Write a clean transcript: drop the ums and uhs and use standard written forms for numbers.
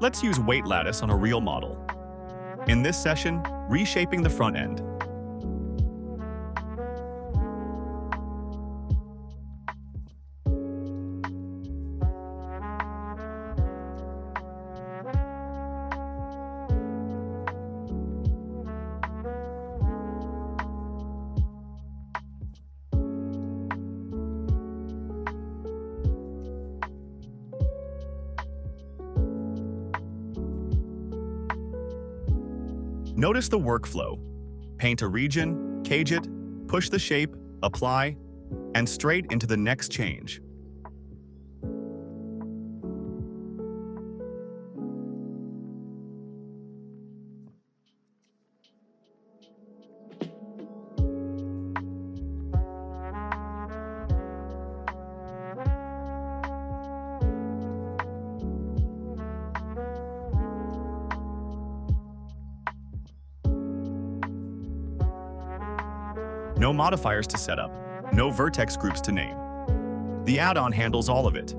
Let's use WeightLattice on a real model. In this session, reshaping the front end. Notice the workflow. Paint a region, cage it, push the shape, apply, and straight into the next change. No modifiers to set up, no vertex groups to name. The add-on handles all of it.